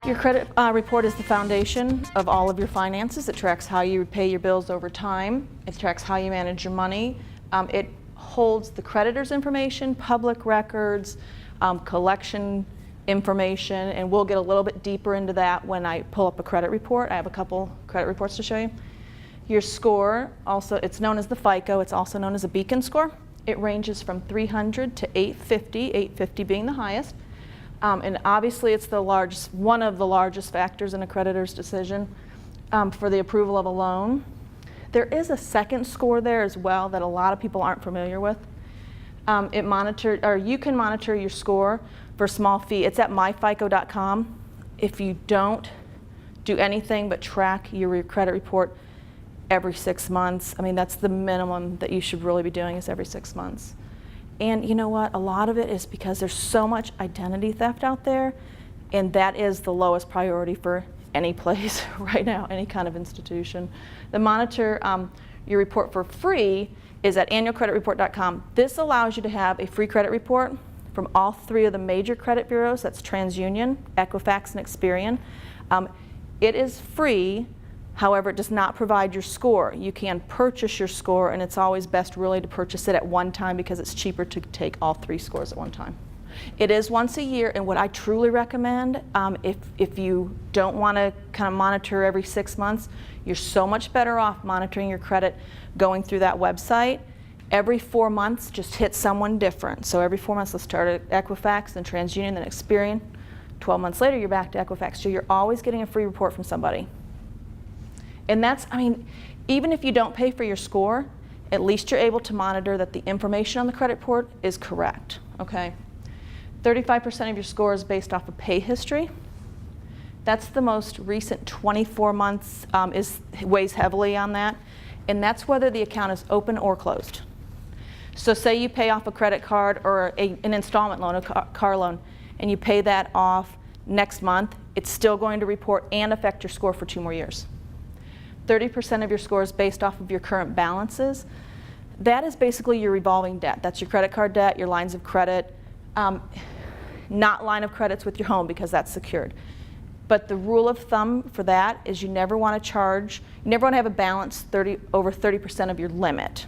Your credit report is the foundation of all of your finances. It tracks how you pay your bills over time. It tracks how you manage your money. It holds the creditor's information, public records, collection information, and we'll get a little bit deeper into that when I pull up a credit report. I have a couple credit reports to show you. Your score, also, it's known as the FICO. It's also known as a Beacon score. It ranges from 300 to 850, 850 being the highest. And obviously it's one of the largest factors in a creditor's decision for the approval of a loan. There is a second score there as well that a lot of people aren't familiar with. You can monitor your score for a small fee. It's at myfico.com. If you don't do anything but track your credit report every 6 months, I mean, that's the minimum that you should really be doing, is every 6 months. And you know what? A lot of it is because there's so much identity theft out there, and that is the lowest priority for any place right now, any kind of institution. The monitor your report for free is at annualcreditreport.com. This allows you to have a free credit report from all 3 of the major credit bureaus. That's TransUnion, Equifax, and Experian. It is free. However, it does not provide your score. You can purchase your score, and it's always best really to purchase it at one time because it's cheaper to take all 3 scores at one time. It is once a year, and what I truly recommend, if you don't want to kind of monitor every 6 months, you're so much better off monitoring your credit going through that website. Every 4 months, just hit someone different. So every 4 months, let's start at Equifax, then TransUnion, then Experian. 12 months later, you're back to Equifax. So you're always getting a free report from somebody. And that's, I mean, even if you don't pay for your score, at least you're able to monitor that the information on the credit report is correct, okay? 35% of your score is based off of pay history. That's the most recent 24 months weighs heavily on that. And that's whether the account is open or closed. So say you pay off a credit card or an installment loan, a car loan, and you pay that off next month, it's still going to report and affect your score for 2 more years. 30% of your score is based off of your current balances. That is basically your revolving debt. That's your credit card debt, your lines of credit, not line of credits with your home because that's secured. But the rule of thumb for that is you never want to have a balance over 30% of your limit.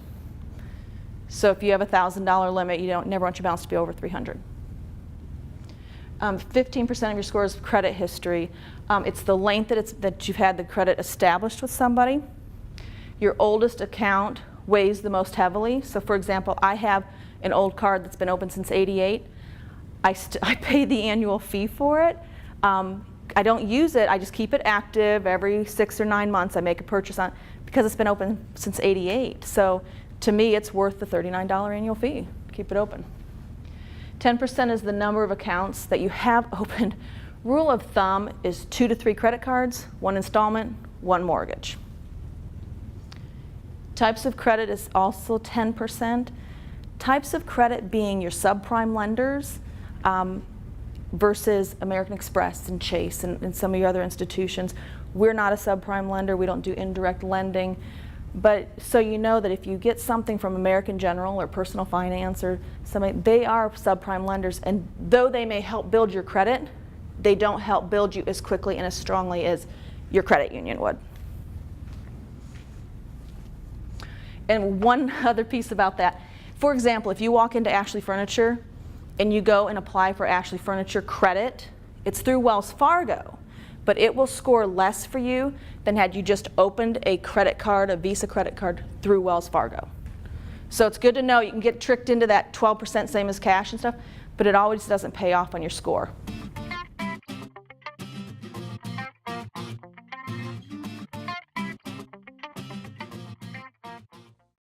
So if you have a $1,000 limit, you never want your balance to be over $300. 15% of your score is credit history. It's the length that you've had the credit established with somebody. Your oldest account weighs the most heavily. So for example, I have an old card that's been open since '88. I pay the annual fee for it. I don't use it, I just keep it active. Every 6 or 9 months I make a purchase on it because it's been open since '88. So to me it's worth the $39 annual fee. Keep it open. 10% is the number of accounts that you have opened. Rule of thumb is 2 to 3 credit cards, 1 installment, 1 mortgage. Types of credit is also 10%. Types of credit being your subprime lenders versus American Express and Chase and some of your other institutions. We're not a subprime lender. We don't do indirect lending. But so you know that if you get something from American General or Personal Finance or somebody, they are subprime lenders, and though they may help build your credit, they don't help build you as quickly and as strongly as your credit union would. And one other piece about that, for example, if you walk into Ashley Furniture and you go and apply for Ashley Furniture credit, it's through Wells Fargo, but it will score less for you than had you just opened a credit card, a Visa credit card, through Wells Fargo. So it's good to know you can get tricked into that 12% same as cash and stuff, but it always doesn't pay off on your score.